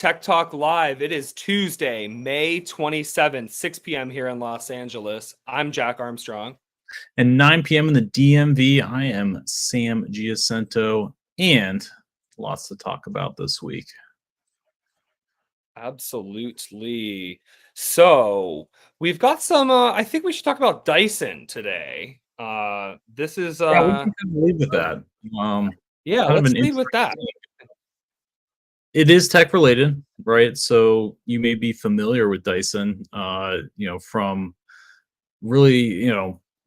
Tech Talk Live. It is Tuesday, May 27th, 6 p.m. here in Los Angeles. I'm Jack Armstrong. And 9 p.m. in the DMV, I am Sam Giacinto, and lots to talk about this week. Absolutely. So we've got some, I think we should talk about Dyson today. This is... we can lead with that. Let's lead with that. It is tech related, right? So you may be familiar with Dyson, from really,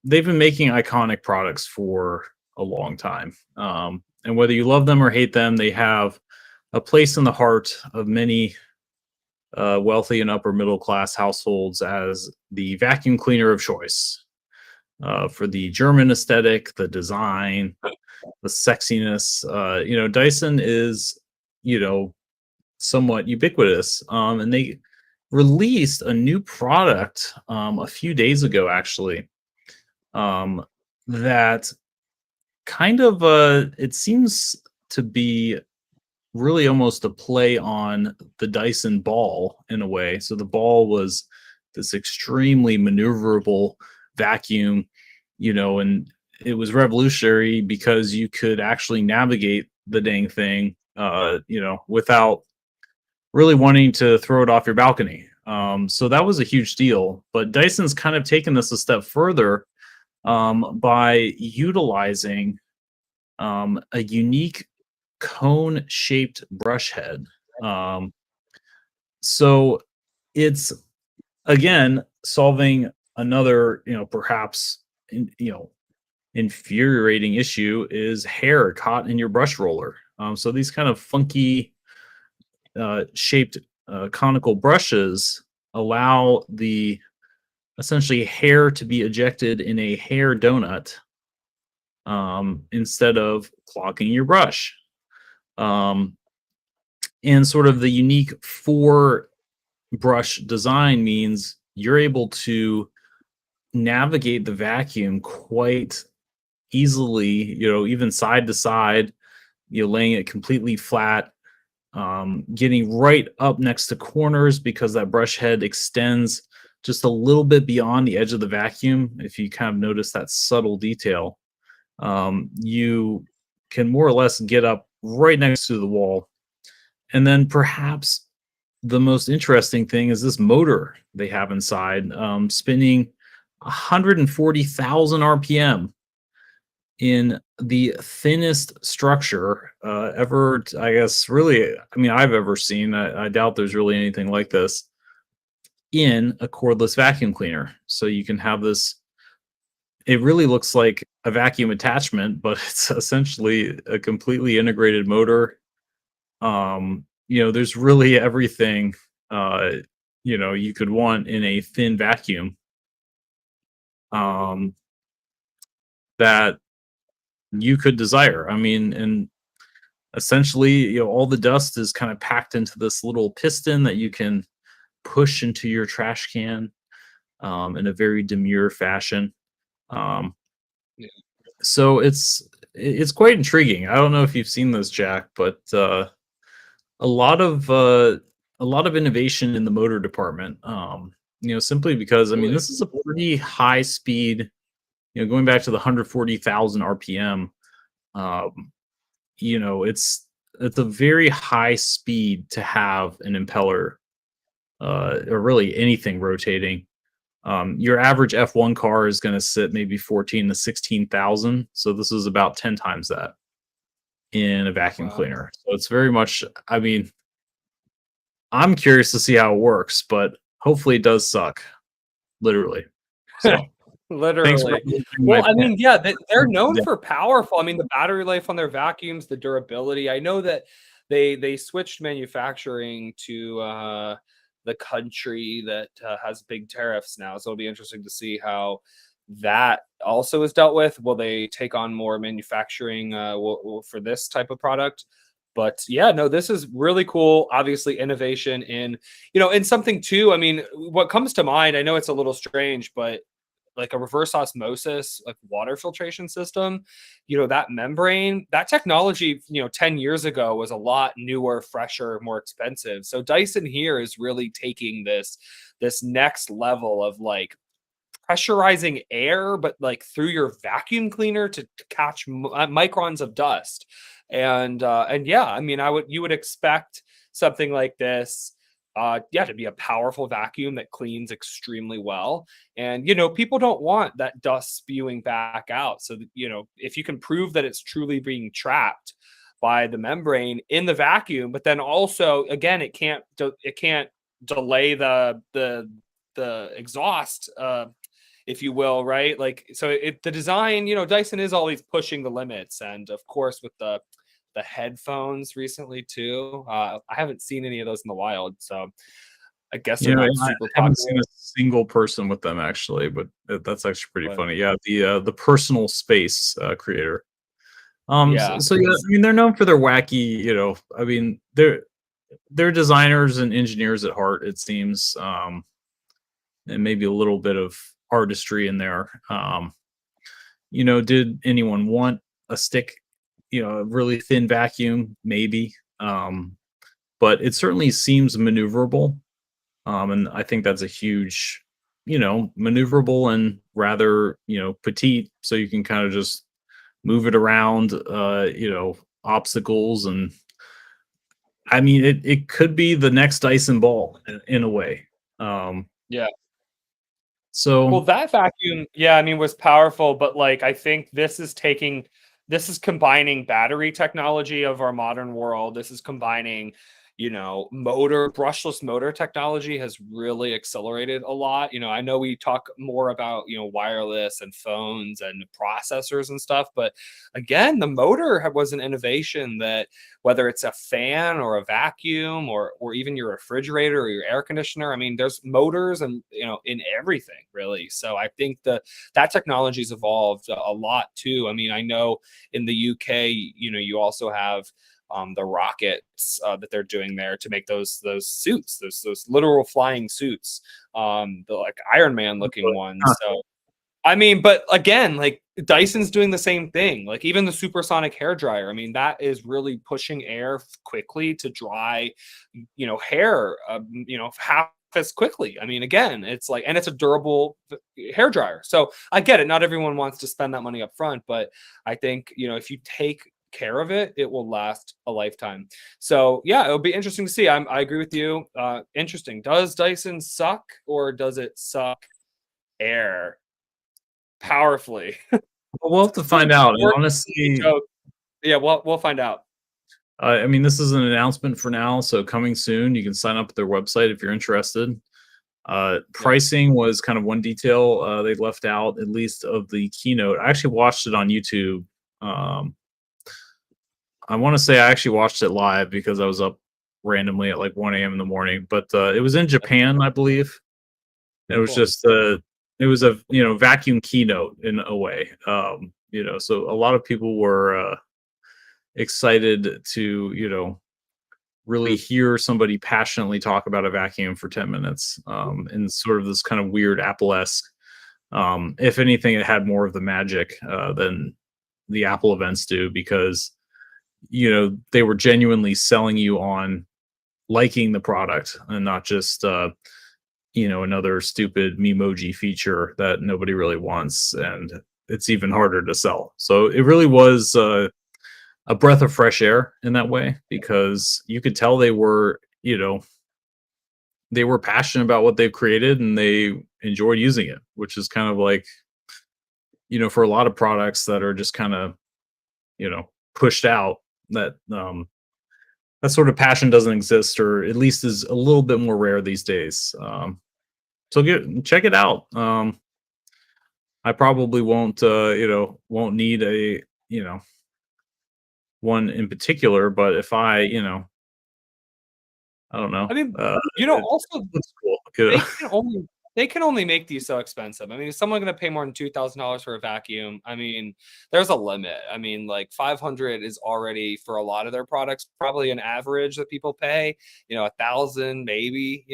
they've been making iconic products for a long time. And whether you love them or hate them, they have a place in the heart of many wealthy and upper middle class households as the vacuum cleaner of choice for the German aesthetic, the design, the sexiness. Dyson is, somewhat ubiquitous. And they released a new product a few days ago, actually, that kind of it seems to be really almost a play on the Dyson ball in a way. So the ball was this extremely maneuverable vacuum, and it was revolutionary because you could actually navigate the dang thing, without really wanting to throw it off your balcony. So that was a huge deal. But Dyson's kind of taken this a step further by utilizing a unique cone-shaped brush head. So it's, again, solving another, perhaps, infuriating issue is hair caught in your brush roller. So these kind of funky shaped conical brushes allow the essentially hair to be ejected in a hair donut instead of clogging your brush. And sort of the unique four brush design means you're able to navigate the vacuum quite easily, even side to side, laying it completely flat, getting right up next to corners because that brush head extends just a little bit beyond the edge of the vacuum. If you kind of notice that subtle detail, you can more or less get up right next to the wall. And then perhaps the most interesting thing is this motor they have inside, spinning 140,000 RPM in the thinnest structure ever, I guess, really, I've ever seen. I doubt there's really anything like this in a cordless vacuum cleaner. So you can have this, it really looks like a vacuum attachment, but it's essentially a completely integrated motor. There's really everything, you could want in a thin vacuum that you could desire. And essentially, all the dust is kind of packed into this little piston that you can push into your trash can in a very demure fashion. So it's quite intriguing. I don't know if you've seen this, Jack, but a lot of innovation in the motor department. Simply because this is a pretty high speed. Going back to the 140,000 RPM. It's a very high speed to have an impeller, or really anything rotating. Your average F1 car is going to sit maybe 14 to 16,000. So this is about 10 times that in a vacuum cleaner. So it's very much, I'm curious to see how it works, but hopefully it does suck. Literally. So. Literally. Well, they're known for powerful. The battery life on their vacuums, the durability. I know that they switched manufacturing to the country that has big tariffs now. So it'll be interesting to see how that also is dealt with. Will they take on more manufacturing for this type of product? But yeah, no, this is really cool. Obviously, innovation in something too. What comes to mind, I know it's a little strange, but like a reverse osmosis, like water filtration system, that membrane, that technology, 10 years ago was a lot newer, fresher, more expensive. So Dyson here is really taking this next level of like pressurizing air, but like through your vacuum cleaner to catch microns of dust. And yeah, I mean, you would expect something like this, yeah, to be a powerful vacuum that cleans extremely well. And people don't want that dust spewing back out. So that, if you can prove that it's truly being trapped by the membrane in the vacuum, but then also again, it can't delay the exhaust, if you will, right? Like, so the design, Dyson is always pushing the limits, and of course with the headphones recently too. I haven't seen any of those in the wild, so I guess they're not I super haven't seen popular. a single person with them actually, but that's actually pretty But funny. Yeah, the personal space creator. yeah, So yeah, I mean they're known for their wacky, I mean they're designers and engineers at heart, it seems. And maybe a little bit of artistry in there. Did anyone want a stick, a really thin vacuum? Maybe. But it certainly seems maneuverable. And I think that's a huge, maneuverable and rather, petite. So you can kind of just move it around, obstacles. And I mean, it could be the next Dyson ball in a way. yeah. Well, So that vacuum, yeah, I mean, was powerful, but like I think this is combining battery technology of our modern world. This is combining, brushless motor technology has really accelerated a lot. I know we talk more about, wireless and phones and processors and stuff, but again, the motor was an innovation that, whether it's a fan or a vacuum or even your refrigerator or your air conditioner, I mean, there's motors and in everything really. So I think that technology's evolved a lot too. I mean, I know in the UK, you also have the rockets that they're doing there to make those suits, those literal flying suits, the like Iron Man looking ones. So I mean, but again, like Dyson's doing the same thing. Like even the supersonic hair dryer. I mean, that is really pushing air quickly to dry, hair, half as quickly. I mean, again, it's like, and it's a durable hair dryer. So I get it. Not everyone wants to spend that money up front, but I think, if you take care of it, it will last a lifetime. So yeah, it'll be interesting to see. I agree with you. Interesting. Does Dyson suck, or does it suck air powerfully? we'll have to find out. And honestly, Joke. Yeah, we'll find out. I mean, this is an announcement for now, so coming soon. You can sign up at their website if you're interested. Yeah. Pricing was kind of one detail they left out, at least of the keynote. I actually watched it on YouTube. I want to say I actually watched it live because I was up randomly at like 1 a.m. in the morning, but it was in Japan, I believe. It was Cool. just it was a vacuum keynote in a way. So a lot of people were excited to really hear somebody passionately talk about a vacuum for 10 minutes in sort of this kind of weird Apple-esque. If anything, it had more of the magic than the Apple events do, because they were genuinely selling you on liking the product and not just another stupid memoji feature that nobody really wants, and it's even harder to sell. So it really was a breath of fresh air in that way, because you could tell they were passionate about what they've created and they enjoyed using it, which is kind of like for a lot of products that are just kind of pushed out, that that sort of passion doesn't exist, or at least is a little bit more rare these days. So check it out. I probably won't need a one in particular, but if I I don't know, I mean, it also looks cool. they can only make these so expensive. I mean, is someone going to pay more than $2,000 for a vacuum? I mean, there's a limit. I mean, like 500 is already, for a lot of their products, probably an average that people pay. 1,000 maybe.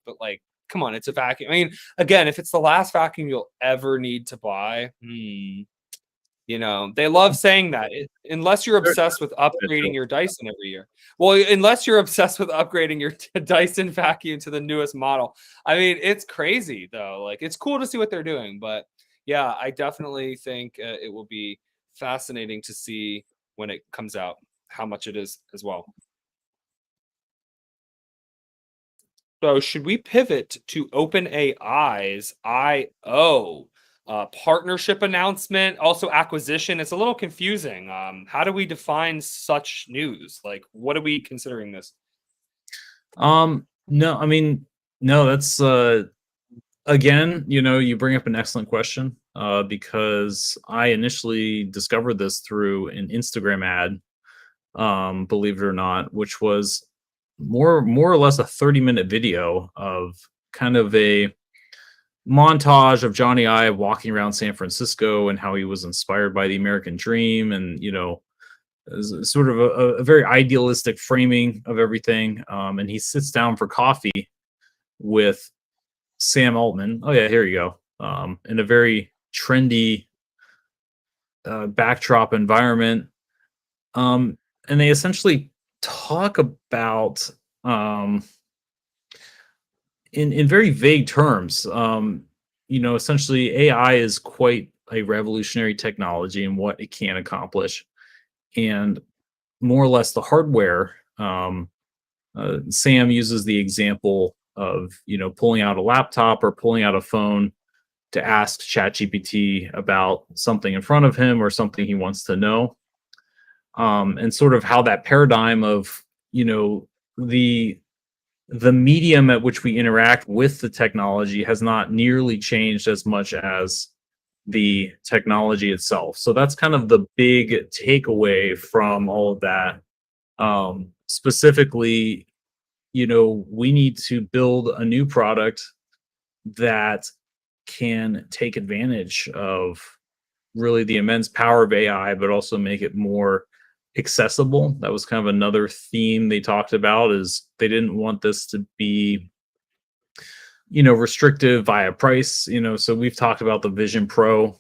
But like come on, it's a vacuum. I mean, again, if it's the last vacuum you'll ever need to buy, you know, they love saying that unless you're obsessed with upgrading your Dyson every year. Well, unless you're obsessed with upgrading your Dyson vacuum to the newest model. I mean, it's crazy though. Like, it's cool to see what they're doing, but yeah, I definitely think it will be fascinating to see when it comes out how much it is as well. So should we pivot to OpenAI's I/O partnership announcement, also acquisition? It's a little confusing. How do we define such news? Like, what are we considering this? No, I mean, no, that's again, you bring up an excellent question, because I initially discovered this through an Instagram ad, believe it or not, which was more or less a 30-minute video of kind of a montage of Jony Ive walking around San Francisco and how he was inspired by the American dream, and sort of a very idealistic framing of everything. And he sits down for coffee with Sam Altman. Oh yeah, here you go. In a very trendy backdrop environment. And they essentially talk about, in very vague terms, essentially AI is quite a revolutionary technology and what it can accomplish, and more or less the hardware. Sam uses the example of pulling out a laptop or pulling out a phone to ask ChatGPT about something in front of him or something he wants to know, and sort of how that paradigm of the medium at which we interact with the technology has not nearly changed as much as the technology itself. So that's kind of the big takeaway from all of that. Specifically, we need to build a new product that can take advantage of really the immense power of AI, but also make it more accessible. That was kind of another theme they talked about, is they didn't want this to be restrictive via price. So we've talked about the Vision Pro,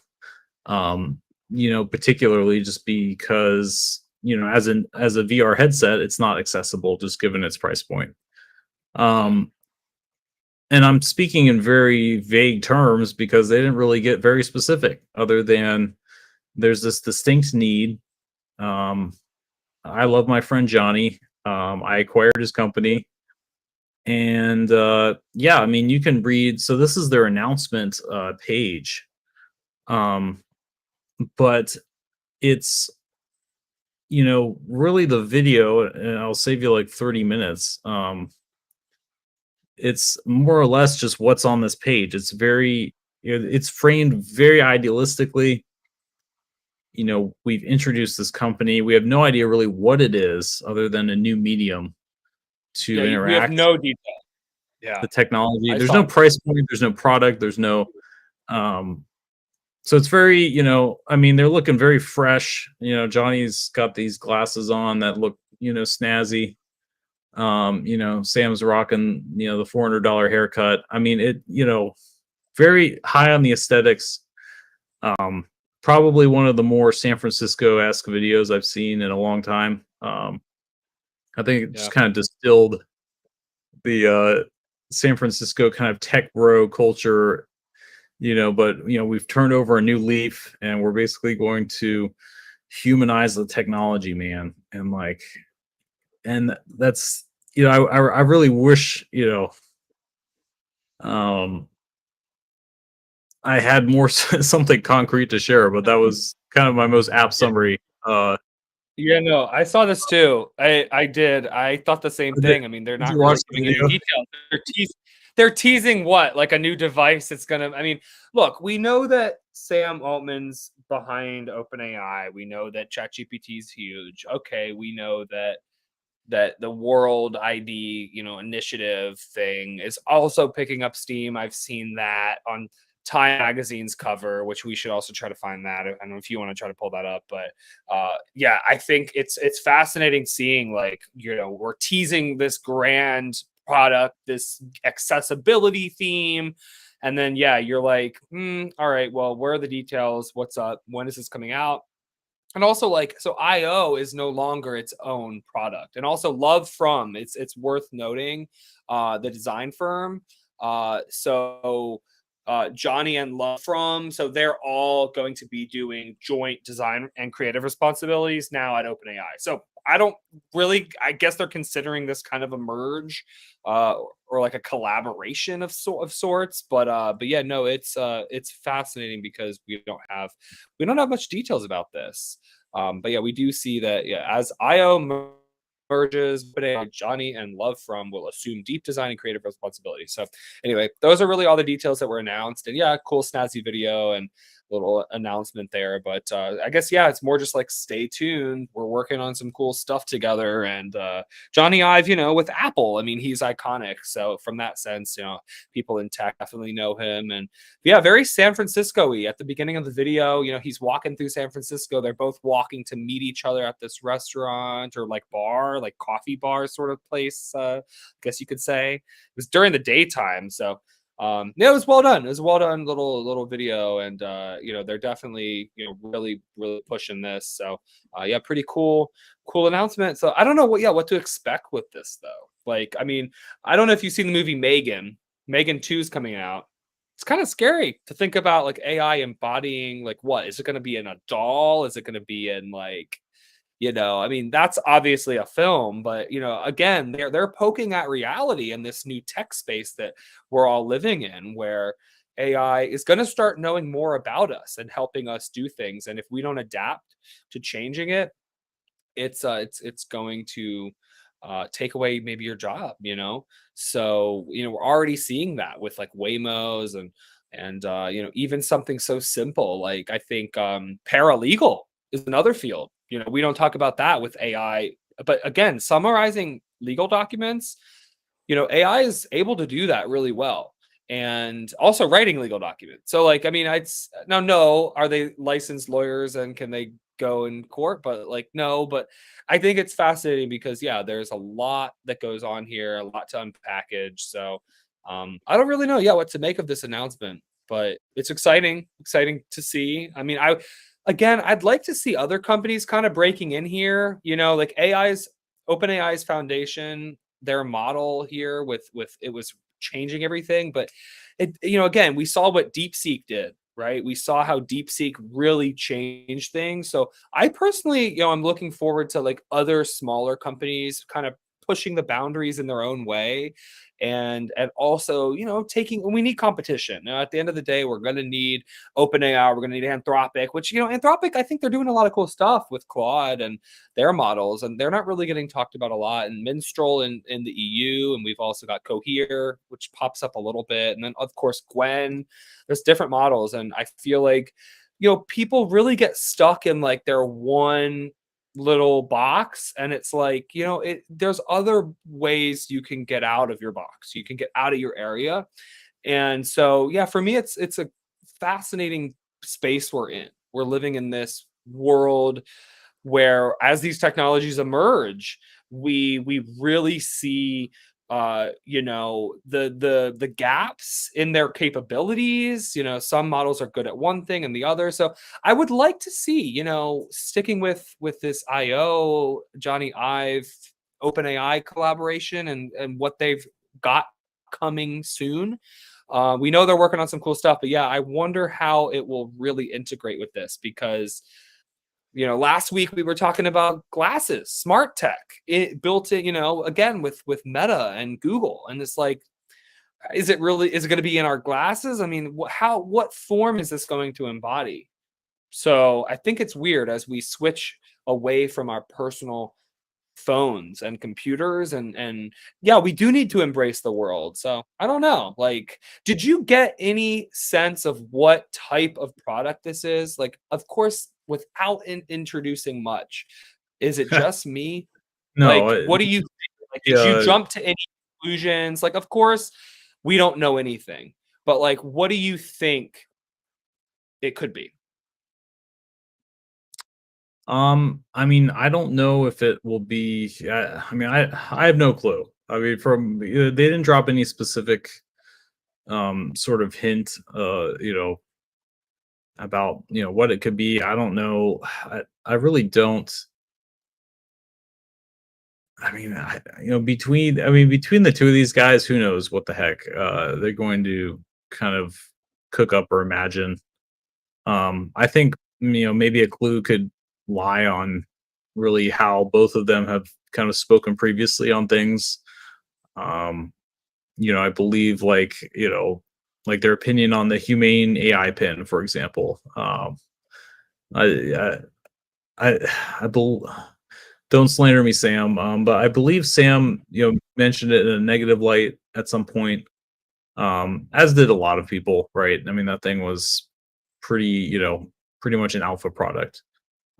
particularly just because as a VR headset, it's not accessible just given its price point. And I'm speaking in very vague terms because they didn't really get very specific, other than there's this distinct need. I love my friend Johnny. I acquired his company. And yeah, I mean, you can read. So this is their announcement page. But it's, really the video, and I'll save you like 30 minutes. It's more or less just what's on this page. It's it's framed very idealistically. We've introduced this company. We have no idea really what it is other than a new medium to interact. We have no detail. Yeah. The technology. There's no price point. There's no product. There's no. So it's very, I mean, they're looking very fresh. Johnny's got these glasses on that look, snazzy. Sam's rocking, the $400 haircut. I mean, it, very high on the aesthetics. Probably one of the more San Francisco-esque videos I've seen in a long time. I think it just kind of distilled the San Francisco kind of tech bro culture, but we've turned over a new leaf and we're basically going to humanize the technology, man. And that's, I really wish, I had more something concrete to share, but that was kind of my most apt summary. Yeah, no, I saw this too. I did. I thought the same thing. I mean, they're not really giving any details. They're teasing what? Like a new device. It's gonna. I mean, look, we know that Sam Altman's behind OpenAI. We know that ChatGPT is huge. Okay, we know that the World ID, initiative thing is also picking up steam. I've seen that on Time Magazine's cover, which we should also try to find that. I don't know if you want to try to pull that up, but yeah, I think it's fascinating seeing, like, we're teasing this grand product, this accessibility theme. And then, yeah, you're like, all right, well, where are the details? What's up? When is this coming out? And also, like, so IO is no longer its own product. And also Love From, it's worth noting, the design firm. Jony and Love From, so they're all going to be doing joint design and creative responsibilities now at OpenAI. So I don't really, I guess they're considering this kind of a merge, or like a collaboration of sorts. But yeah, no, it's fascinating because we don't have much details about this. But yeah, we do see that, yeah, as IO merges, but Jony and Love From will assume deep design and creative responsibility. So anyway, those are really all the details that were announced. And yeah, cool snazzy video and little announcement there. But I guess, yeah, it's more just like stay tuned. We're working on some cool stuff together. And Jony Ive, with Apple, I mean, he's iconic. So from that sense, people in tech definitely know him. And yeah, very San Francisco-y. At the beginning of the video, he's walking through San Francisco. They're both walking to meet each other at this restaurant or like bar, like coffee bar sort of place, I guess you could say. It was during the daytime. So yeah, it was well done. It was a well done little video. And they're definitely, really, really pushing this. So yeah, pretty cool announcement. So I don't know what to expect with this though. Like, I mean, I don't know if you've seen the movie Megan. Megan 2 is coming out. It's kind of scary to think about, like, AI embodying, like, what is it going to be in a doll? Is it going to be in, like, I mean, that's obviously a film, but again, they're poking at reality in this new tech space that we're all living in, where AI is going to start knowing more about us and helping us do things. And if we don't adapt to changing it, it's going to take away maybe your job. So we're already seeing that with like Waymos and even something so simple, like, I think paralegal is another field. We don't talk about that with AI, but again, summarizing legal documents, AI is able to do that really well. And also writing legal documents. So, like, I mean, no, are they licensed lawyers and can they go in court? But like, no, but I think it's fascinating because, yeah, there's a lot that goes on here, a lot to unpackage. So I don't really know, what to make of this announcement, but it's exciting to see. I mean, I'd like to see other companies kind of breaking in here, like OpenAI's foundation, their model here with it was changing everything. But again, we saw what DeepSeek did, right? We saw how DeepSeek really changed things. So I personally, I'm looking forward to like other smaller companies kind of pushing the boundaries in their own way. And also, we need competition. Now, at the end of the day, we're going to need OpenAI, we're going to need Anthropic, which, Anthropic, I think they're doing a lot of cool stuff with Claude and their models, and they're not really getting talked about a lot. And Minstrel in the EU, and we've also got KOGI, which pops up a little bit. And then, of course, Gwen. There's different models, and I feel like, people really get stuck in like their one little box, and it's like, there's other ways you can get out of your box, you can get out of your area. And so, yeah, for me, it's a fascinating space we're living in this world where, as these technologies emerge, we really see the gaps in their capabilities. Some models are good at one thing and the other. So I would like to see, sticking with this Jony Ive OpenAI collaboration and what they've got coming soon. We know they're working on some cool stuff, but yeah, I wonder how it will really integrate with this, because last week we were talking about glasses, smart tech, built in, again, with Meta and Google. And it's like, is it going to be in our glasses? I mean, what form is this going to embody? So I think it's weird as we switch away from our personal phones and computers, and yeah, we do need to embrace the world. So I don't know, like, did you get any sense of what type of product this is? Like, of course, without introducing much, is it just me? No, Like, what do you think? Like, did you yeah. jump to any conclusions? Like, of course, we don't know anything, but like, what do you think it could be? I mean, I don't know if it will be. I mean, I have no clue. I mean, they didn't drop any specific sort of hint, about what it could be. I don't know. I really don't. I mean, between the two of these guys, who knows what the heck they're going to kind of cook up or imagine. I think maybe a clue could lie on really how both of them have kind of spoken previously on things. Um, I believe like their opinion on the humane AI pin, for example. I I I bel Don't slander me, Sam. But I believe Sam, mentioned it in a negative light at some point. As did a lot of people, right? I mean, that thing was pretty, pretty much an alpha product.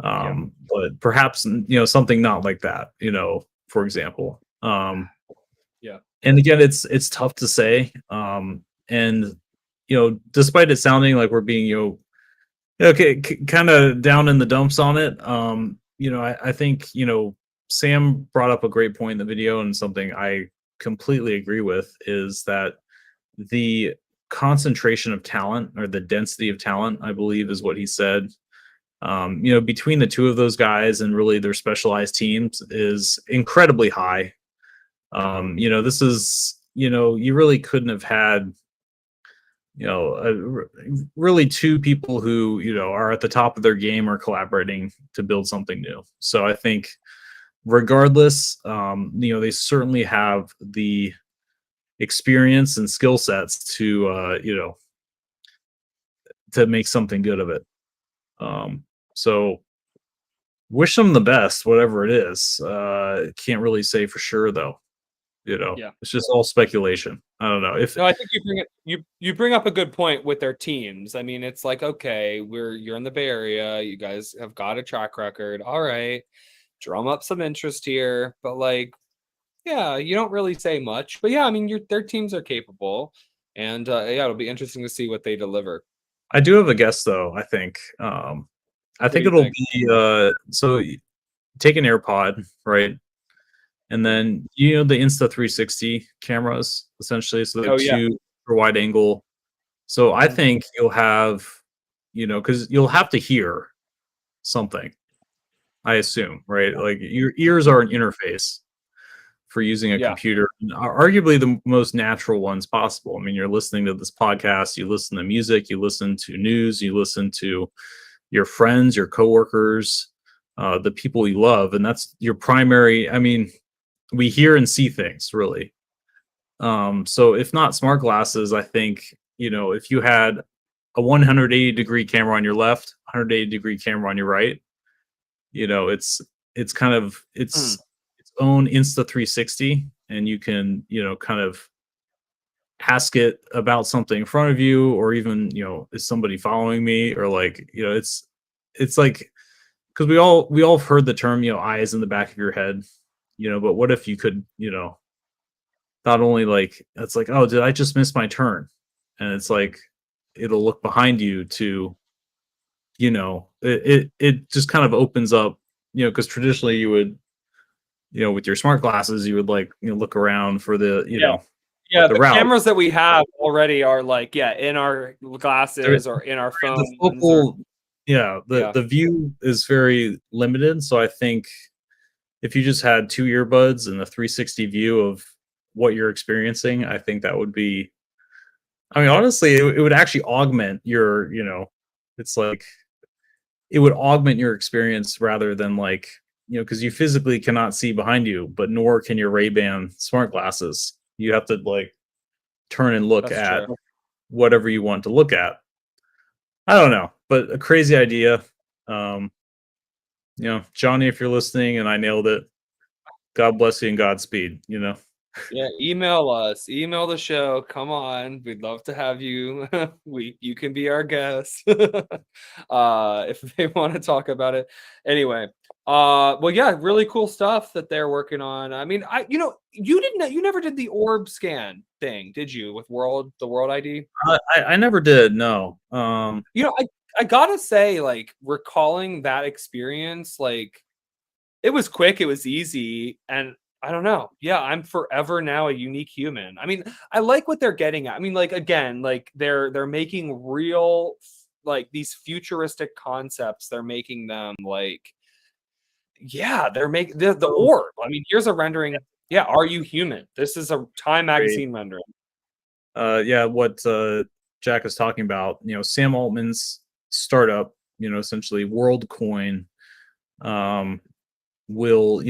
Yeah. But perhaps something not like that, for example. Yeah. And again, it's tough to say. And despite it sounding like we're being okay, kind of down in the dumps on it. I think Sam brought up a great point in the video, and something I completely agree with is that the concentration of talent, or the density of talent, I believe is what he said. Between the two of those guys and really their specialized teams is incredibly high. This is you really couldn't have had really two people who are at the top of their game or collaborating to build something new. So I think regardless, they certainly have the experience and skill sets to make something good of it. So wish them the best, whatever it is. Can't really say for sure though. Yeah. It's just all speculation. I don't know if. No, I think you bring up a good point with their teams. I mean, it's like, okay, you're in the Bay Area, you guys have got a track record. All right, drum up some interest here, but like, yeah, you don't really say much. But yeah, I mean, their teams are capable, and yeah, it'll be interesting to see what they deliver. I do have a guess though. I think. I think do you it'll think? be so take an AirPod, right? And then the Insta 360 cameras, essentially. So they're Oh yeah. two for wide angle. So I Mhm. think you'll have, because you'll have to hear something, I assume, right? Like your ears are an interface for using a Yeah. computer, arguably the most natural ones possible. I mean, you're listening to this podcast, you listen to music, you listen to news, you listen to your friends, your coworkers, the people you love, and that's your primary. I mean, we hear and see things really. So if not smart glasses, I think if you had a 180-degree camera on your left, 180-degree camera on your right, it's kind of its own Insta 360, and you can kind of ask it about something in front of you, or even is somebody following me, or like it's like, because we all have heard the term eyes in the back of your head, but what if you could not only like, it's like, oh, did I just miss my turn? And it's like it'll look behind you to it just kind of opens up, because traditionally you would with your smart glasses you would like look around for the Yeah. Yeah, the the route. cameras that we have already are like, yeah, in our glasses or in our The phones. focal, yeah, Yeah. the view is very limited. So I think if you just had two earbuds and the 360 view of what you're experiencing, I think that would be. I mean, honestly, it would actually augment your, it's like it would augment your experience rather than like, because you physically cannot see behind you, but nor can your Ray-Ban smart glasses. You have to like turn and look That's at true. whatever you want to look at. I don't know, but a crazy idea. Um, Jony, if you're listening and I nailed it, God bless you and Godspeed. Yeah, email us, email the show. Come on, we'd love to have you. You can be our guest if they want to talk about it. Anyway, well, yeah, really cool stuff that they're working on. I mean, you never did the orb scan thing, did you? With the world ID. I never did. No. I gotta say, like, recalling that experience, like, it was quick, it was easy, and I don't know. Yeah, I'm forever now a unique human. I mean, I like what they're getting at. I mean, like again, like they're making real like these futuristic concepts. They're making them like yeah, they're making the orb. I mean, here's a rendering. Yeah, are you human? This is a Time Great. magazine rendering. Yeah, what Jack is talking about, Sam Altman's startup, essentially WorldCoin, um, will,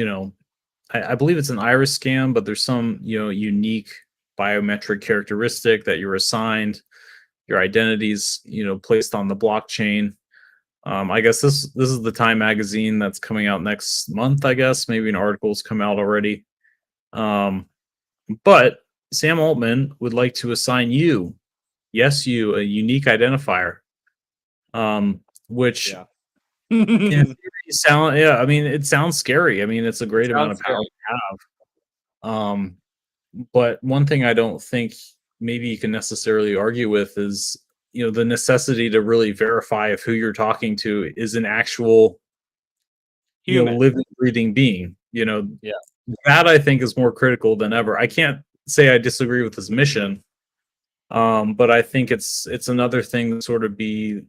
I believe it's an iris scan, but there's some, unique biometric characteristic that you're assigned, your identities, placed on the blockchain. I guess this is the Time magazine that's coming out next month. I guess maybe an article's come out already. But Sam Altman would like to assign you, yes, you, a unique identifier, which Yeah. in theory sound, yeah, I mean, it sounds scary. I mean, it's a great amount Sounds of power scary. to have. But one thing I don't think maybe you can necessarily argue with is, the necessity to really verify if who you're talking to is an actual, Human. living, breathing being. Yeah. That I think is more critical than ever. I can't say I disagree with his mission, but I think it's another thing to sort of be,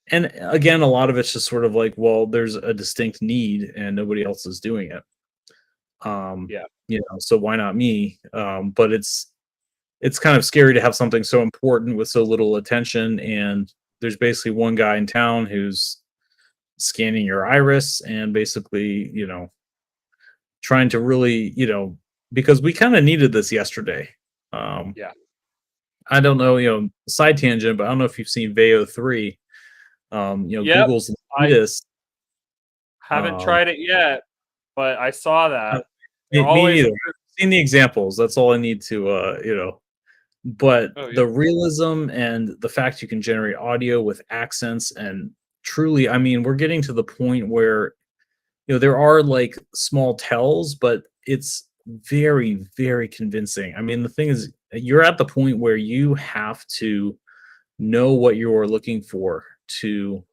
and again, a lot of it's just sort of like, well, there's a distinct need and nobody else is doing it. Yeah. So why not me? But it's kind of scary to have something so important with so little attention, and there's basically one guy in town who's scanning your iris and basically, trying to really, because we kind of needed this yesterday. Yeah. I don't know, side tangent, but I don't know if you've seen Veo 3. Yep. Google's I latest. haven't Um, tried it yet, but I saw uh, that. They're me always neither. Seen the examples. That's all I need to, But oh yeah. the realism and the fact you can generate audio with accents and truly, I mean, we're getting to the point where, there are like small tells, but it's very, very convincing. I mean, the thing is, you're at the point where you have to know what you are looking for to.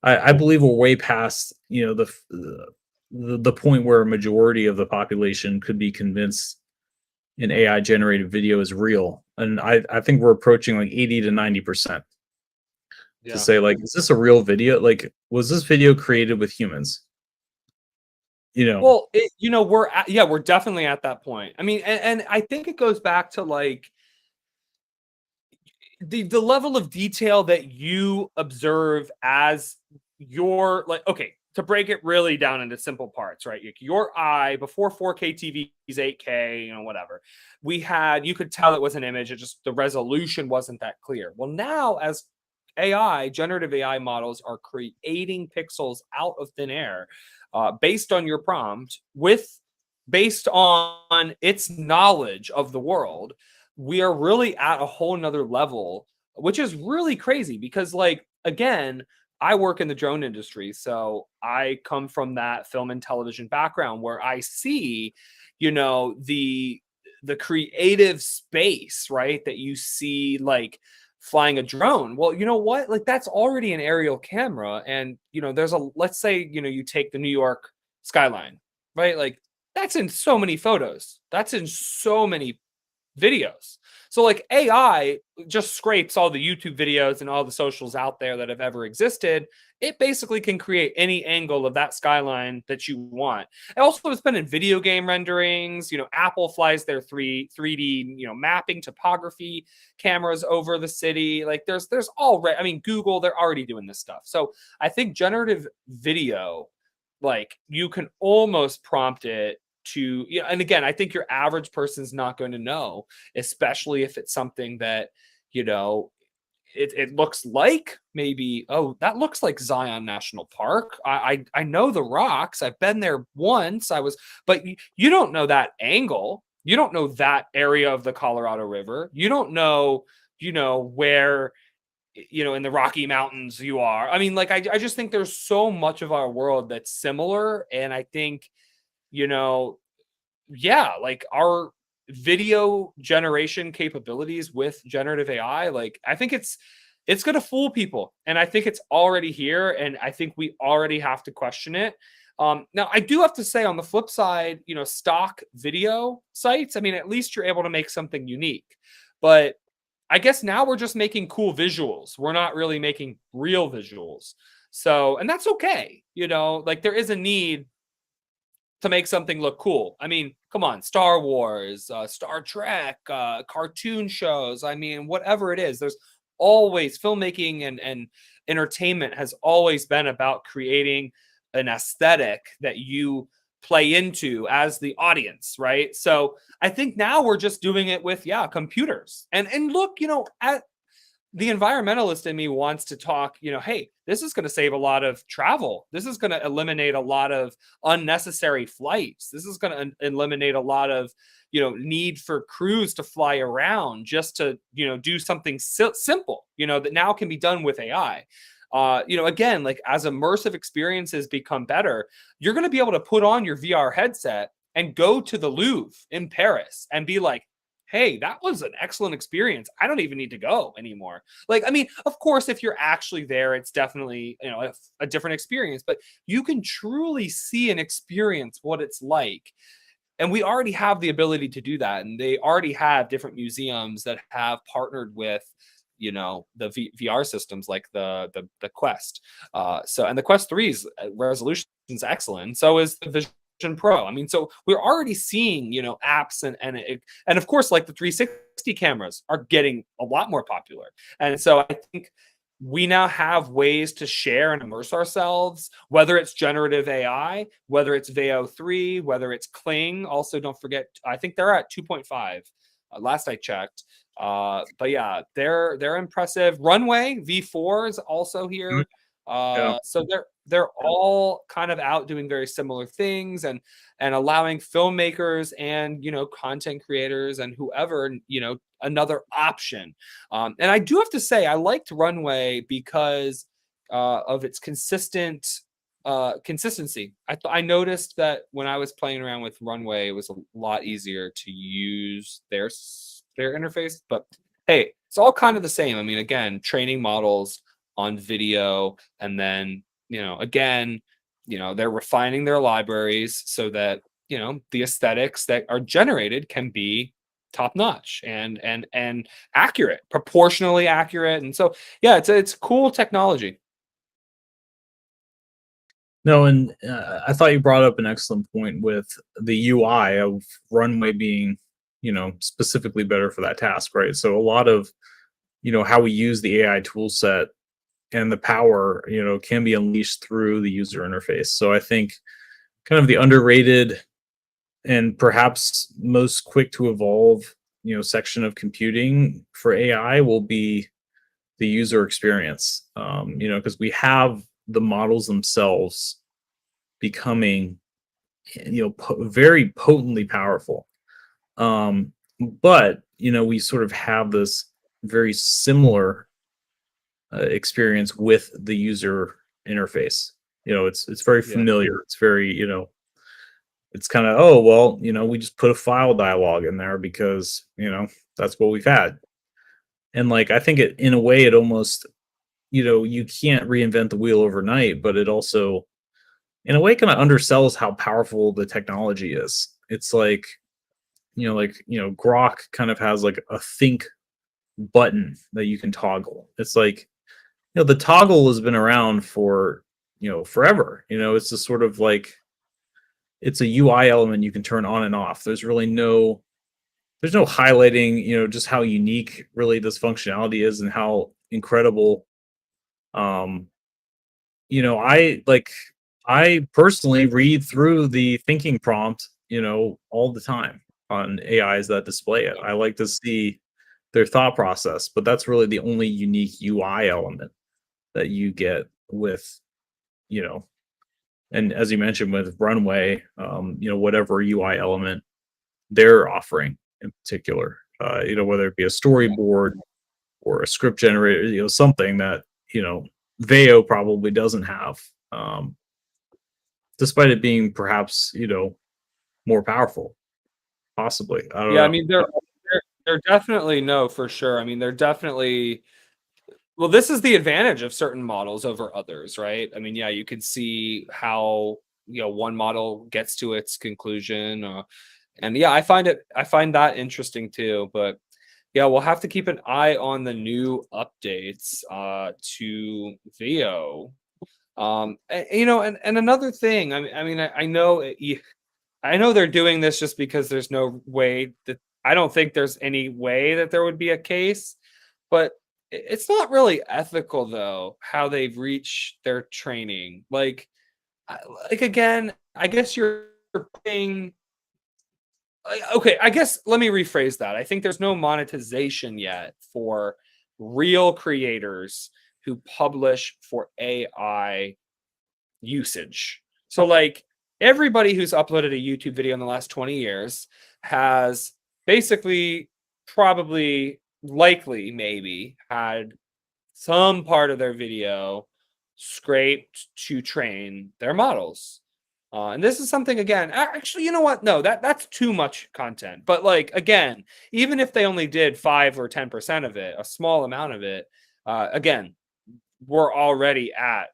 I believe we're way past, the point where a majority of the population could be convinced an AI generated video is real. And I think we're approaching like 80 to 90% to Yeah. say, like, is this a real video? Like, was this video created with humans? Well, we're definitely at that point. I mean, and I think it goes back to like the level of detail that you observe as your like okay, to break it really down into simple parts, right? Your eye before 4K TVs, 8K, whatever. You could tell it was an image, it just the resolution wasn't that clear. Well, now as generative AI models are creating pixels out of thin air, based on your prompt, based on its knowledge of the world, we are really at a whole nother level, which is really crazy because, like, again, I work in the drone industry. So I come from that film and television background where I see, the creative space, right? That you see like flying a drone. Well, you know what? Like that's already an aerial camera. And let's say, you take the New York skyline, right? Like that's in so many photos. That's in so many videos. So like AI just scrapes all the YouTube videos and all the socials out there that have ever existed. It basically can create any angle of that skyline that you want. It also has been in video game renderings. Apple flies their 3D, mapping topography cameras over the city. Like there's already, I mean, Google, they're already doing this stuff. So I think generative video, like you can almost prompt it to, and again, I think your average person's not going to know, especially if it's something that, it looks like maybe, oh, that looks like Zion National Park. I know the rocks. I've been there once. But you don't know that angle. You don't know that area of the Colorado River. You don't know, where, in the Rocky Mountains you are. I mean, like, I just think there's so much of our world that's similar. And I think, yeah, like our video generation capabilities with generative AI, like I think it's going to fool people, and I think it's already here, and I think we already have to question it. Now, I do have to say, on the flip side, stock video sites, I mean, at least you're able to make something unique. But I guess now we're just making cool visuals. We're not really making real visuals. So, and that's okay. Like, there is a need to make something look cool. I mean, come on, Star Wars, Star Trek, cartoon shows. I mean, whatever it is, there's always filmmaking and entertainment has always been about creating an aesthetic that you play into as the audience, right? So I think now we're just doing it with computers. And look, at the environmentalist in me wants to talk, hey, this is going to save a lot of travel. This is going to eliminate a lot of unnecessary flights. This is going to eliminate a lot of, need for crews to fly around just to, do something simple, that now can be done with AI. Again, like, as immersive experiences become better, you're going to be able to put on your VR headset and go to the Louvre in Paris and be like, hey, that was an excellent experience. I don't even need to go anymore. Like, I mean, of course, if you're actually there, it's definitely, a different experience, but you can truly see and experience what it's like. And we already have the ability to do that. And they already have different museums that have partnered with, the VR systems, like the Quest. And the Quest 3's resolution is excellent. So is the Vision Pro. I mean, so we're already seeing, apps and of course, like, the 360 cameras are getting a lot more popular. And so I think we now have ways to share and immerse ourselves, whether it's generative AI, whether it's Veo 3, whether it's Kling. Also, don't forget, I think they're at 2.5. Last I checked. But yeah, they're impressive. Runway V4 is also here. So they're all kind of out doing very similar things and allowing filmmakers and content creators and whoever another option. And I do have to say, I liked Runway because of its consistency. I noticed that when I was playing around with Runway, it was a lot easier to use their interface. But hey, it's all kind of the same. I mean, again, training models on video, and then again, they're refining their libraries so that the aesthetics that are generated can be top notch and accurate, proportionally accurate. And so yeah, it's cool technology. No, and I thought you brought up an excellent point with the UI of Runway being, specifically better for that task, right? So a lot of, how we use the AI tool set and the power, can be unleashed through the user interface. So I think kind of the underrated and perhaps most quick to evolve, section of computing for AI will be the user experience. Because we have the models themselves becoming, very potently powerful. But we sort of have this very similar experience with the user interface. It's very familiar. It's very, it's kind of, oh well, we just put a file dialogue in there because that's what we've had. And like, I think it, in a way, it almost, you can't reinvent the wheel overnight, but it also, in a way, kind of undersells how powerful the technology is. It's like, Grok kind of has like a think button that you can toggle. It's like, the toggle has been around for, forever. It's just sort of like, it's a UI element you can turn on and off. There's no highlighting, just how unique really this functionality is and how incredible. I personally read through the thinking prompt, all the time on AIs that display it. I like to see their thought process, but that's really the only unique UI element that you get with, and as you mentioned with Runway, whatever UI element they're offering in particular, whether it be a storyboard or a script generator, something that, Veo probably doesn't have, despite it being perhaps, more powerful, possibly. I don't know. I mean, they're definitely, no, for sure. I mean, they're definitely, well, this is the advantage of certain models over others, right? I mean, yeah, you can see how one model gets to its conclusion. And yeah, I find that interesting too. But yeah, we'll have to keep an eye on the new updates to VO. And another thing, I know I know they're doing this just because there's no way that I don't think there's any way that there would be a case, but it's not really ethical though how they've reached their training. Like again, I guess you're paying. Okay, I guess let me rephrase that. I think there's no monetization yet for real creators who publish for AI usage. So like everybody who's uploaded a YouTube video in the last 20 years has basically probably likely maybe had some part of their video scraped to train their models. And this is something again, actually, you know what? No, that's too much content. But like again, even if they only did 5 or 10% of it, a small amount of it, again, we're already at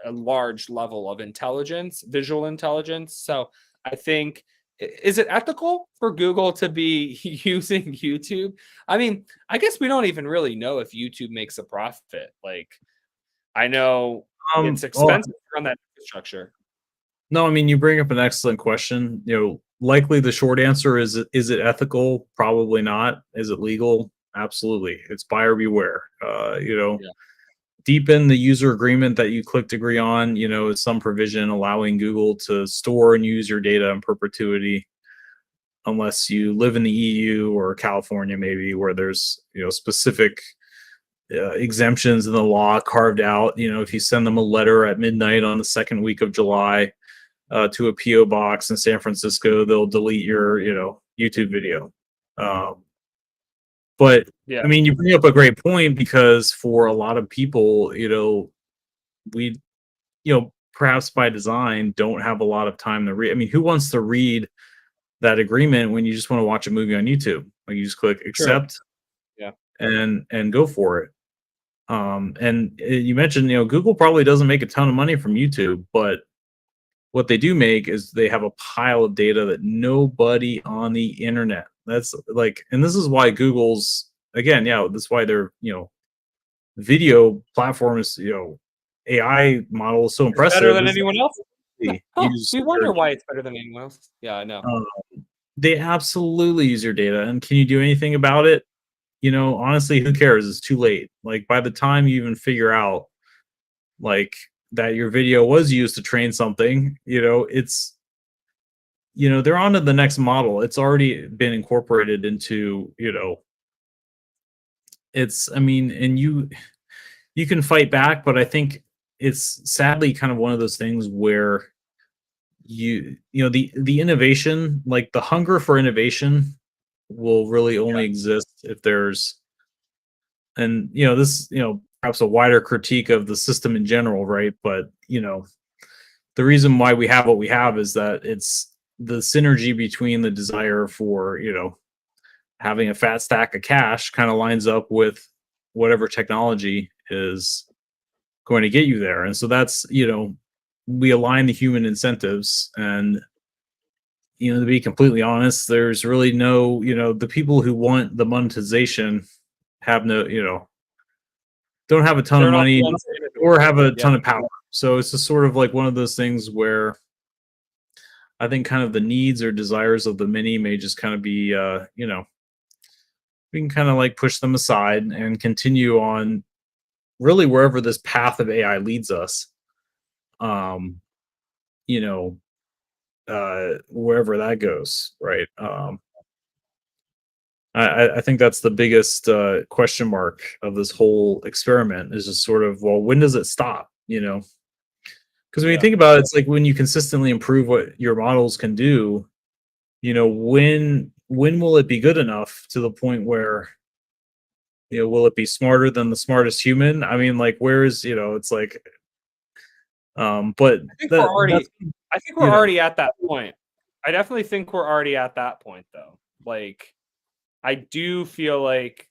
a large level of intelligence, visual intelligence. So I think, is it ethical for Google to be using YouTube? I mean, I guess we don't even really know if YouTube makes a profit. Like, I know it's expensive to run that infrastructure. No, I mean, you bring up an excellent question. Likely the short answer is it ethical? Probably not. Is it legal? Absolutely. It's buyer beware. Yeah. Deep in the user agreement that you clicked agree on, is some provision allowing Google to store and use your data in perpetuity, unless you live in the EU or California, maybe, where there's specific exemptions in the law carved out. If you send them a letter at midnight on the second week of July to a PO box in San Francisco, they'll delete your YouTube video. But Yeah. I mean, you bring up a great point, because for a lot of people, we, perhaps by design, don't have a lot of time to read. I mean, who wants to read that agreement when you just want to watch a movie on YouTube? Like, you just click accept, yeah, and go for it. And you mentioned, Google probably doesn't make a ton of money from YouTube, but what they do make is they have a pile of data that nobody on the internet. That's like, and this is why Google's, again, that's why their video platform is, AI model is so impressive. Better than anyone else. We wonder why it's better than anyone else. Yeah, I know. They absolutely use your data, and can you do anything about it? Honestly, who cares? It's too late. Like, by the time you even figure out like that your video was used to train something, it's they're on to the next model. It's already been incorporated into, it's, I mean, and you can fight back, but I think it's sadly kind of one of those things where the innovation, like the hunger for innovation, will really only exist if there's, and this, perhaps a wider critique of the system in general, right? But the reason why we have what we have is that it's the synergy between the desire for having a fat stack of cash kind of lines up with whatever technology is going to get you there. And so that's, we align the human incentives. And to be completely honest, there's really no, the people who want the monetization have no, don't have a ton of money or have a ton of power. So it's just sort of like one of those things where I think kind of the needs or desires of the many may just kind of be, we can kind of like push them aside and continue on really wherever this path of AI leads us. Wherever that goes, right? I think that's the biggest question mark of this whole experiment, is just sort of, well, when does it stop? Because when you think about it, it's like when you consistently improve what your models can do, when will it be good enough to the point where, will it be smarter than the smartest human? I mean, like, where is, it's like, but I think we're already at that point. I definitely think we're already at that point, though. Like, I do feel like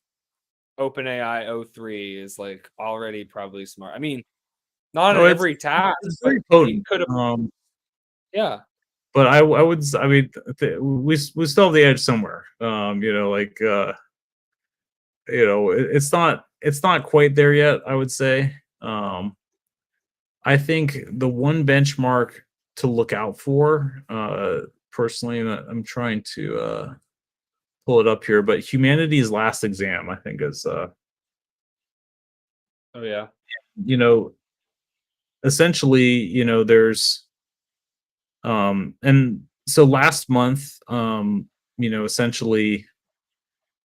OpenAI 03 is like already probably smart. I mean, not on every task. It's very potent. Yeah. But I would I mean we still have the edge somewhere. It's not quite there yet, I would say. I think the one benchmark to look out for, personally, and I'm trying to pull it up here, but humanity's last exam, I think, is Oh yeah. you know, essentially, there's and so last month, essentially,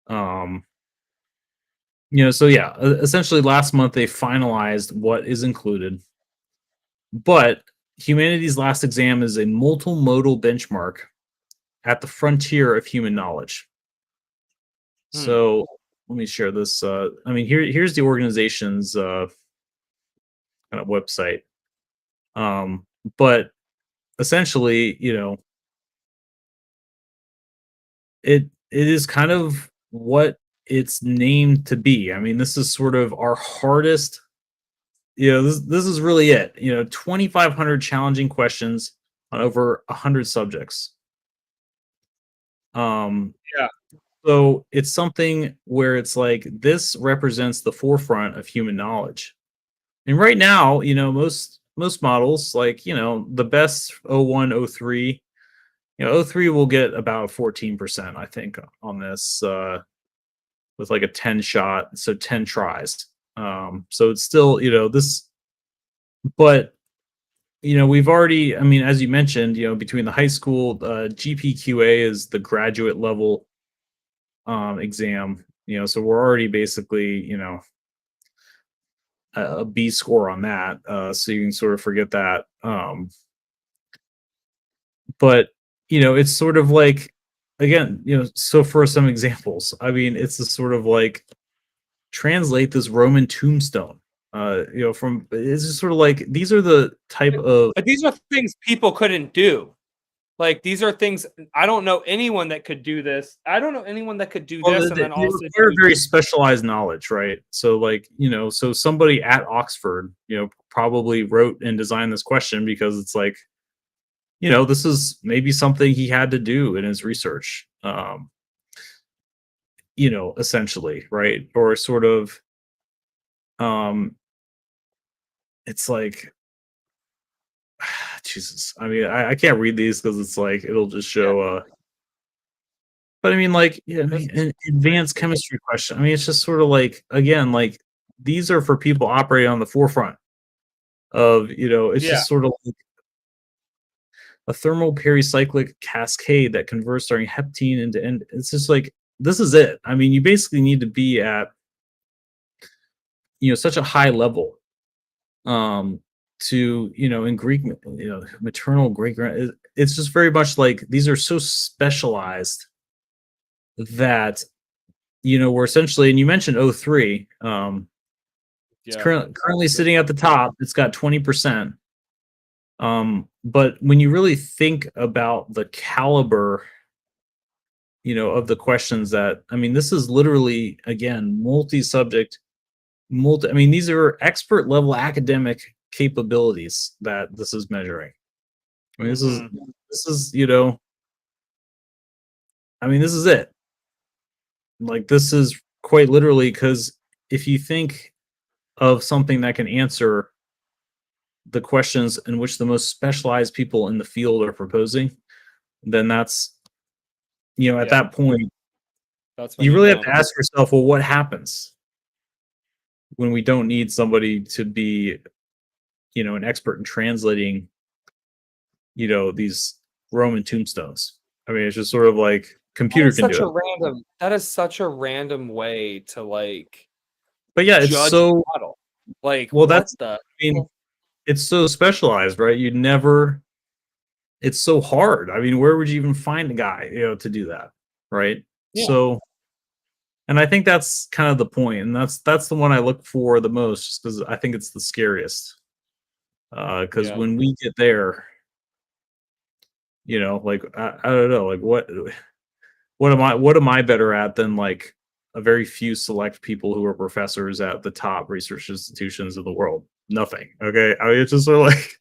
um, so yeah, essentially last month they finalized what is included, but humanity's last exam is a multimodal benchmark at the frontier of human knowledge. Hmm. So let me share this. I mean, here's the organization's kind of website. But essentially, it is kind of what it's named to be. I mean, this is sort of our hardest. This is really it. 2,500 challenging questions on over 100 subjects. Yeah. So it's something where it's like this represents the forefront of human knowledge. And right now, most models, like, the best O1, O3, O3 will get about 14%, I think, on this, with like a 10 shot, so 10 tries. So it's still, this, but we've already, I mean, as you mentioned, between the high school, GPQA is the graduate level exam, so we're already basically, a B score on that. So you can sort of forget that. But it's sort of like, again, so for some examples, I mean, it's a sort of like translate this Roman tombstone. From it's just sort of like these are the type of But these are things people couldn't do. Like these are things I don't know anyone that could do this. I don't know anyone that could do this, and then they also require very specialized knowledge, right? So like, so somebody at Oxford, probably wrote and designed this question because it's like, this is maybe something he had to do in his research. Essentially, right? Or sort of, um, it's like, Jesus. I mean, I can't read these because it's like it'll just yeah. show. But I mean, like, yeah, I This mean, an advanced chemistry question. I mean, it's just sort of like, again, like these are for people operating on the forefront of, it's yeah. just sort of like a thermal pericyclic cascade that converts during heptene into end. It's just like this is it. I mean, you basically need to be at, such a high level, to, in Greek, maternal great grand. It's just very much like these are so specialized that, we're essentially, and you mentioned O3, it's Yeah. currently sitting at the top. It's got 20%. But when you really think about the caliber, of the questions that, I mean, this is literally, again, multi-subject, I mean, these are expert level academic capabilities that this is measuring. I mean, Mhm. this is, I mean, this is it. Like, this is quite literally, because if you think of something that can answer the questions in which the most specialized people in the field are proposing, then that's, at Yeah. that point, That's when you you really have know. to ask yourself, well, what happens when we don't need somebody to be, an expert in translating, these Roman tombstones? I mean, it's just sort of like That computer is can such do a it. random that is such a random way to, like, But yeah, it's judge a so model. Like, well. what That's, the I mean, it's so specialized, right? You never. It's so hard. I mean, where would you even find a guy, to do that, right? Yeah. So, and I think that's kind of the point, and that's the one I look for the most, just because I think it's the scariest. Because Yeah. when we get there, like I don't know, like what am I better at than like a very few select people who are professors at the top research institutions of the world? Nothing. Okay, I mean, it's just sort of like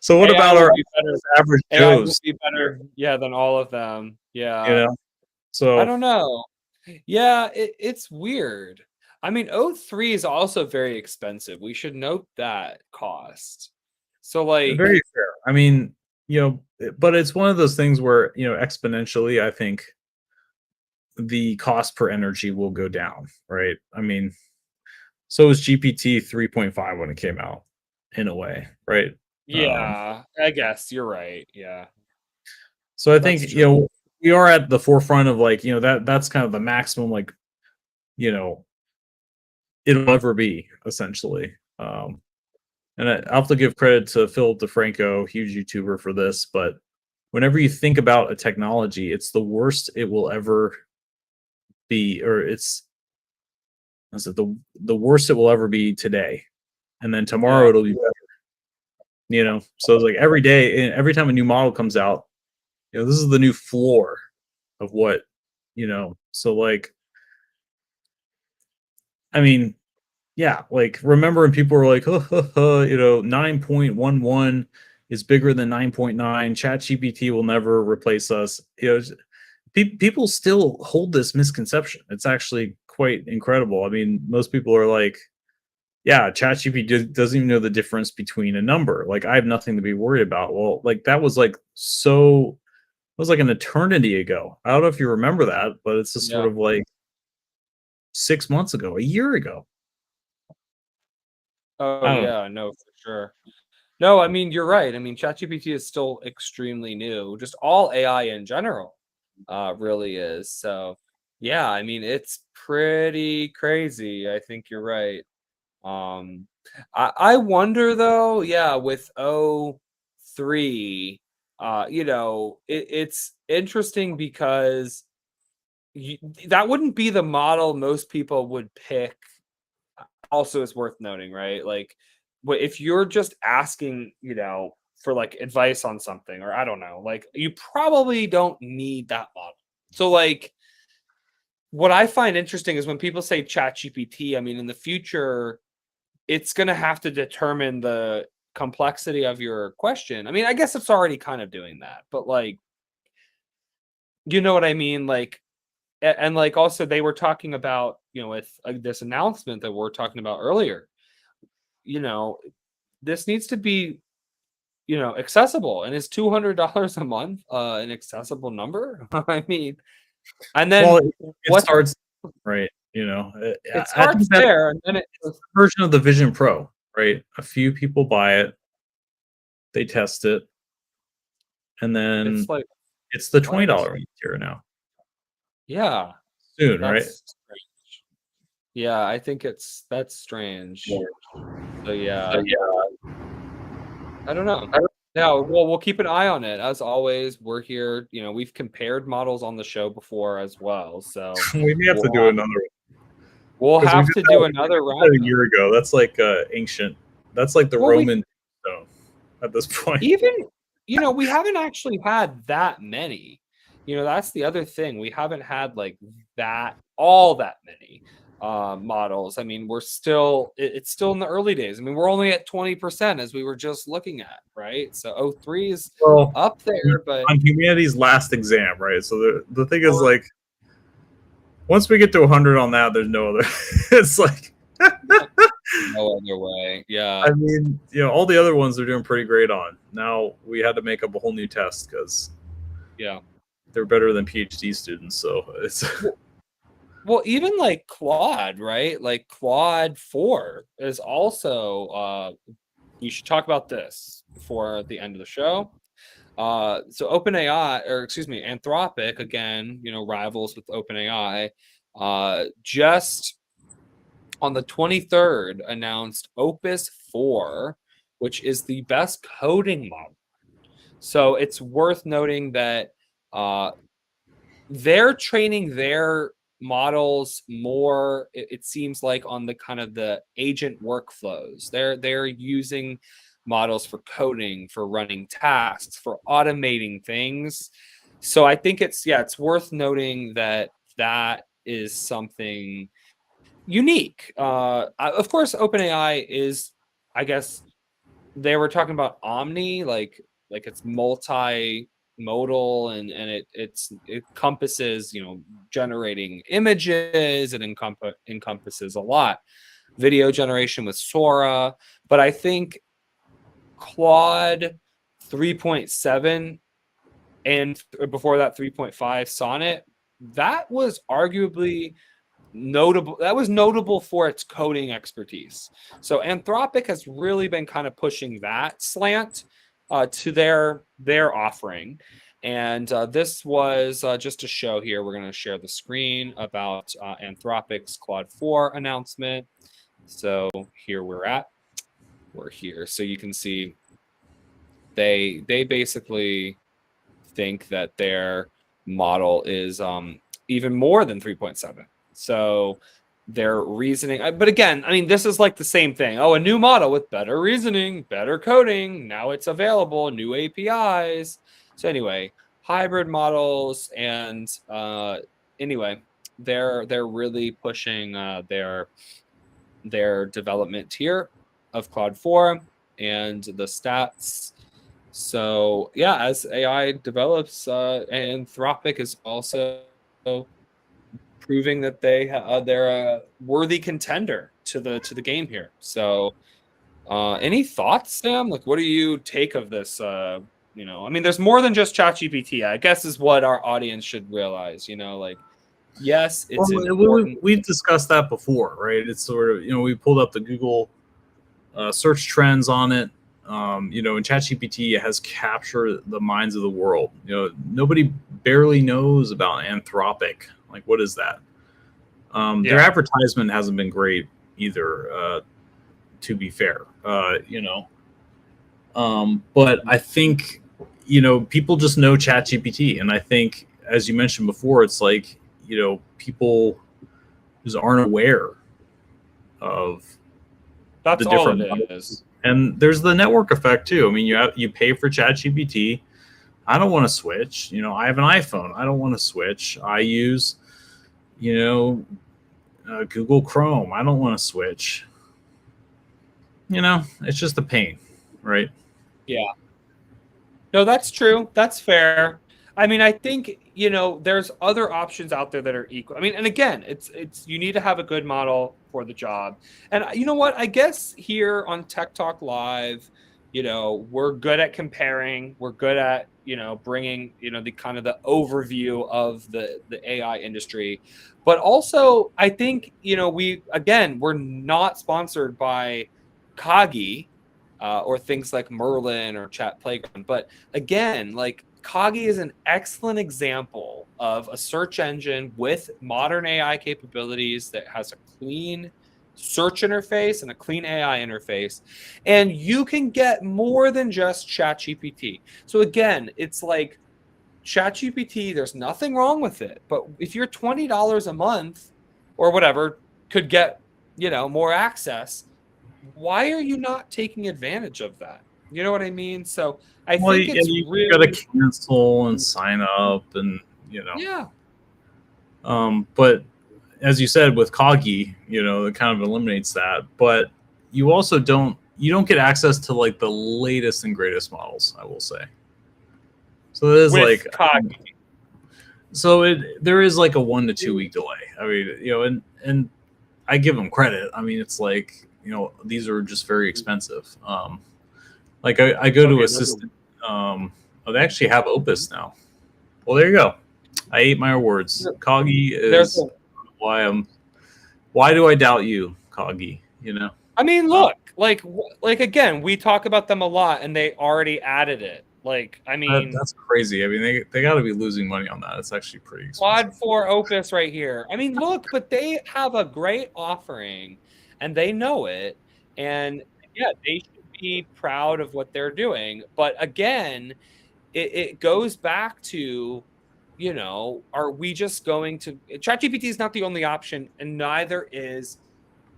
So what AI about will our be better. average AI will Joes? be better, yeah, than all of them. You Yeah. know, I so don't know. Yeah, it's weird. I mean, O3 is also very expensive. We should note that cost. So like, very fair. I mean, but it's one of those things where exponentially, I think the cost per energy will go down, right? I mean, so was GPT 3.5 when it came out, in a way, right? Um, yeah, I guess you're right. Yeah, so I that's think true. we are at the forefront of like that's kind of the maximum like you know it'll ever be essentially. And I have to give credit to Philip DeFranco, huge YouTuber, for this. But whenever you think about a technology, it's the worst it will ever be, or the worst it will ever be today, and then tomorrow Yeah. it'll be better. So it's like every day, and every time a new model comes out, this is the new floor of what So like, I mean, yeah, like remember when people were like, 9.11 is bigger than 9.9. ChatGPT will never replace us. People still hold this misconception. It's actually quite incredible. I mean, most people are like, yeah, ChatGPT doesn't even know the difference between a number. Like, I have nothing to be worried about. Well, like that was like it was like an eternity ago. I don't know if you remember that, but it's just sort Yeah. of like 6 months ago, a year ago. Oh I don't know. yeah, no, for sure. No, I mean, you're right. I mean, ChatGPT is still extremely new. Just all AI in general, really is. So, yeah, I mean, it's pretty crazy. I think you're right. Um, I wonder though, yeah, with O3, it's interesting because you, that wouldn't be the model most people would pick. Also, is worth noting, right? Like, if you're just asking, for like advice on something, or I don't know, like you probably don't need that model. So, like, what I find interesting is when people say Chat GPT, I mean, in the future, it's going to have to determine the complexity of your question. I mean, I guess it's already kind of doing that, but like, you know what I mean? Like, and like also they were talking about, with this announcement that we're talking about earlier, you know, this needs to be, accessible. And is $200 a month an accessible number? I mean, and Well, then it what starts right. it I think starts that's there, and then it the version of the Vision Pro, right? A few people buy it, they test it, and it's then like, it's the what? $20 tier now. Yeah, Soon, right? that's strange. Yeah, I think that's strange. So yeah, I don't know. Yeah, well, we'll keep an eye on it. As always, we're here. We've compared models on the show before as well. So We may have to we'll do have, another one we'll because we have did to do that, another a roundup. year ago. That's like ancient. That's like the Well, we Roman stone at this point. even, we haven't actually had that many. That's the other thing. We haven't had like all that many models. I mean, it's still in the early days. I mean, we're only at 20%, as we were just looking at, right? So O3 is Well, up there, but on humanity's last exam, right? So the thing is, we're like, once we get to 100 on that, there's no other. It's like, no other way. Yeah. I mean, all the other ones are doing pretty great on. Now we had to make up a whole new test because Yeah. they're better than PhD students. So it's Well, even like Claude, right? Like Claude 4 is also we should talk about this before the end of the show. So OpenAI, or excuse me, Anthropic, again, rivals with OpenAI, just on the 23rd announced Opus 4, which is the best coding model. So it's worth noting that uh, they're training their models more, it seems like, on the kind of the agent workflows. They're using models for coding, for running tasks, for automating things. So I think it's worth noting that that is something unique. Of course, OpenAI is, I guess, they were talking about Omni, like it's multimodal and it encompasses, you know, generating images. It encompasses a lot. Video generation with Sora, but I think Claude 3.7 and before that 3.5 Sonnet, that was arguably notable. That was notable for its coding expertise. So Anthropic has really been kind of pushing that slant to their offering. And this was just a show here. We're going to share the screen about Anthropic's Claude 4 announcement. So here we're here. So you can see they basically think that their model is even more than 3.7. So their reasoning, but again, I mean, this is like the same thing. Oh, a new model with better reasoning, better coding. Now it's available, new APIs. So anyway, hybrid models, and anyway, they're really pushing their development tier of Claude 4 and the stats. So yeah, as AI develops, Anthropic is also proving that they're a worthy contender to the game here. So any thoughts, Sam? Like, what do you take of this? You know, I mean, there's more than just ChatGPT, I guess, is what our audience should realize. You know, like, yes, it's important. We've discussed that before, right? It's sort of, you know, we pulled up the Google search trends on it. You know, in ChatGPT, it has captured the minds of the world. You know, nobody barely knows about Anthropic. Like, what is that? Their advertisement hasn't been great either, to be fair. You know, but I think, you know, people just know ChatGPT, and I think, as you mentioned before, it's like, you know, people just aren't aware of that's the different all it models. is. And there's the network effect too. I mean, you pay for ChatGPT. I don't want to switch. You know, I have an iPhone. I don't want to switch. I use, you know, Google Chrome. I don't want to switch. You know, it's just a pain, right? Yeah. No, that's true. That's fair. I mean, I think, you know, there's other options out there that are equal. I mean, and again, it's you need to have a good model for the job. And you know what? I guess here on Tech Talk Live, you know, we're good at comparing. We're good at, you know, bringing, you know, the kind of the overview of the AI industry. But also, I think, you know, we're not sponsored by KOGI. Or things like Merlin or Chat Playground. But again, like KOGI is an excellent example of a search engine with modern AI capabilities that has a clean search interface and a clean AI interface. And you can get more than just ChatGPT. So again, it's like ChatGPT, there's nothing wrong with it. But if you're $20 a month or whatever, could get, you know, more access, why are you not taking advantage of that? You know what I mean? So I think it's you really got to cancel and sign up, and you know. Yeah. But as you said with KOGI, you know, it kind of eliminates that. But you also don't get access to like the latest and greatest models, I will say. So there's like KOGI. So there is like a 1 to 2 week delay. I mean, you know, and I give them credit. I mean, it's like, you know, these are just very expensive. Like I go to Assistant. They actually have Opus now. Well, there you go. I ate my words. KOGI is why do I doubt you, KOGI? You know. I mean, look, like again, we talk about them a lot, and they already added it. Like, I mean, that's crazy. I mean, they got to be losing money on that. It's actually pretty expensive. Claude 4 Opus right here. I mean, look, but they have a great offering, and they know it, and yeah, they should be proud of what they're doing. But again, it goes back to, you know, are we just going to ChatGPT is not the only option, and neither is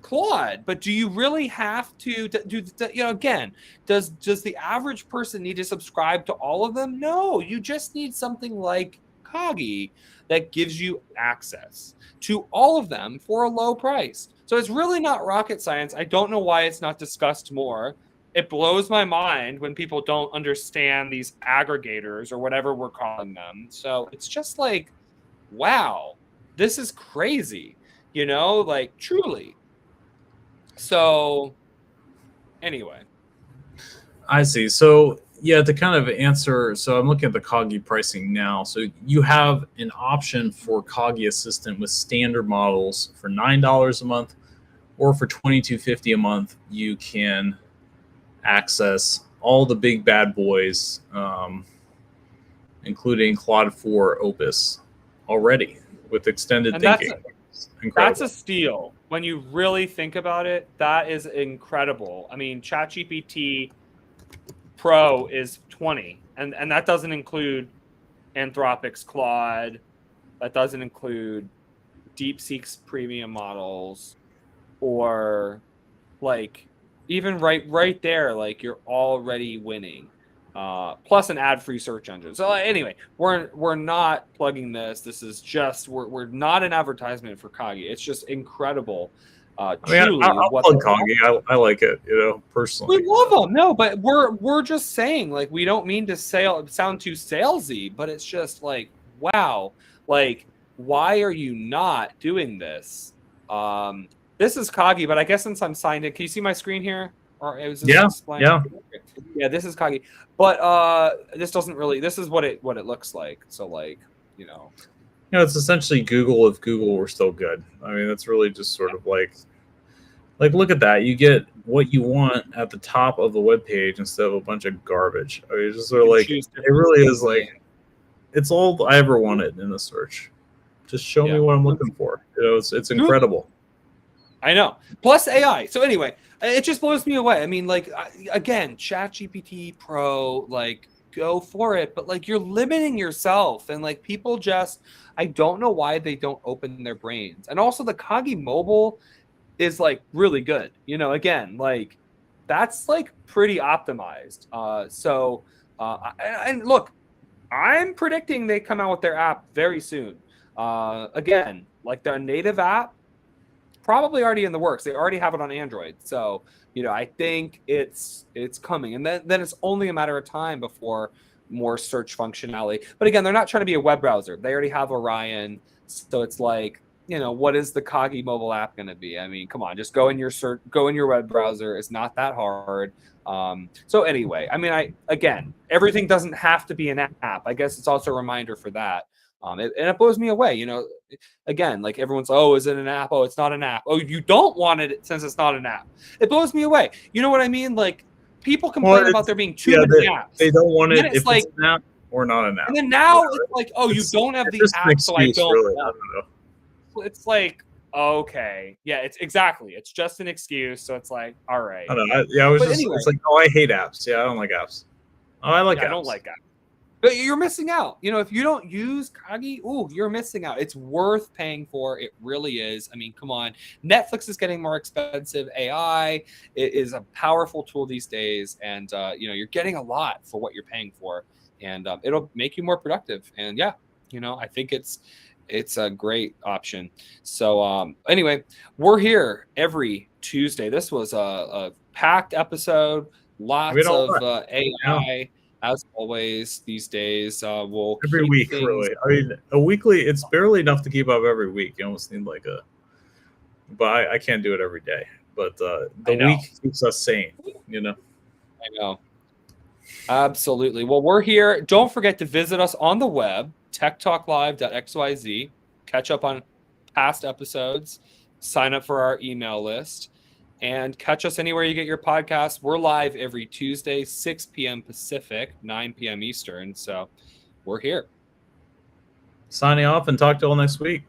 Claude. But do you really have to do, you know, again, does the average person need to subscribe to all of them? No, you just need something like KOGI that gives you access to all of them for a low price. So it's really not rocket science. I don't know why it's not discussed more. But again, it blows my mind when people don't understand these aggregators or whatever we're calling them. So it's just like, wow, this is crazy, you know, like truly. So anyway. I see. So yeah, to kind of answer, so I'm looking at the KOGI pricing now. So you have an option for KOGI Assistant with standard models for $9 a month, or for $22.50 a month, you can access all the big bad boys, including Claude 4 Opus already with extended And thinking. that's a steal. When you really think about it, that is incredible. I mean, ChatGPT Pro is 20, and that doesn't include Anthropic's Claude. That doesn't include DeepSeek's premium models, or like even right there, like you're already winning. Plus an ad-free search engine. So anyway, we're not plugging this. This is just we're not an advertisement for KOGI. It's just incredible. Truly, I'll plug KOGI. I like it, you know, personally. We love them. No, but we're just saying, like, we don't mean to sound too salesy, but it's just like, wow, like, why are you not doing this? This is KOGI, but I guess since I'm signed in, can you see my screen here? Or it was just yeah, this is KOGI. But this doesn't really. This is what it looks like. So like, you know, it's essentially Google if Google were still good. I mean, that's really just sort of like look at that. You get what you want at the top of the web page instead of a bunch of garbage. I mean, it's just sort of like it really is like it's all I ever wanted in a search. Just show me what I'm looking for. You know, it's incredible. I know. Plus AI. So anyway, it just blows me away. I mean, like, again, ChatGPT Pro, like, go for it. But, like, you're limiting yourself. And, like, people just, I don't know why they don't open their brains. And also the KOGI mobile is, like, really good. You know, again, like, that's, like, pretty optimized. And look, I'm predicting they come out with their app very soon. Again, like, their native app, probably already in the works. They already have it on Android. So, you know, I think it's coming. And then it's only a matter of time before more search functionality. But again, they're not trying to be a web browser. They already have Orion. So it's like, you know, what is the KOGI mobile app going to be? I mean, come on, just go in your web browser. It's not that hard. So anyway, I mean, again, everything doesn't have to be an app. I guess it's also a reminder for that. And it blows me away, you know, again, like everyone's, oh, is it an app? Oh, it's not an app. Oh, you don't want it since it's not an app. It blows me away. You know what I mean? Like people complain about there being too many apps. They don't want it if it's an app or not an app. And then now it's like, oh, you don't have the app, so I don't want it. It's like, okay. Yeah, it's exactly. It's just an excuse. So it's like, all right. I don't know. It's like, oh, I hate apps. Yeah, I don't like apps. Oh, I like apps. I don't like apps. But you're missing out. You know, if you don't use KOGI, you're missing out. It's worth paying for. It really is. I mean, come on. Netflix is getting more expensive. AI is a powerful tool these days. And, you know, you're getting a lot for what you're paying for. And it'll make you more productive. And, yeah, you know, I think it's a great option. So, anyway, we're here every Tuesday. This was a packed episode. Lots of AI. As always, these days, we'll every week, really. I mean, a weekly, it's barely enough to keep up every week. You almost need like but I can't do it every day. But the week keeps us sane, you know? I know. Absolutely. Well, we're here. Don't forget to visit us on the web, techtalklive.xyz. Catch up on past episodes. Sign up for our email list. And catch us anywhere you get your podcasts. We're live every Tuesday, 6 p.m. Pacific, 9 p.m. Eastern. So we're here. Signing off and talk to you all next week.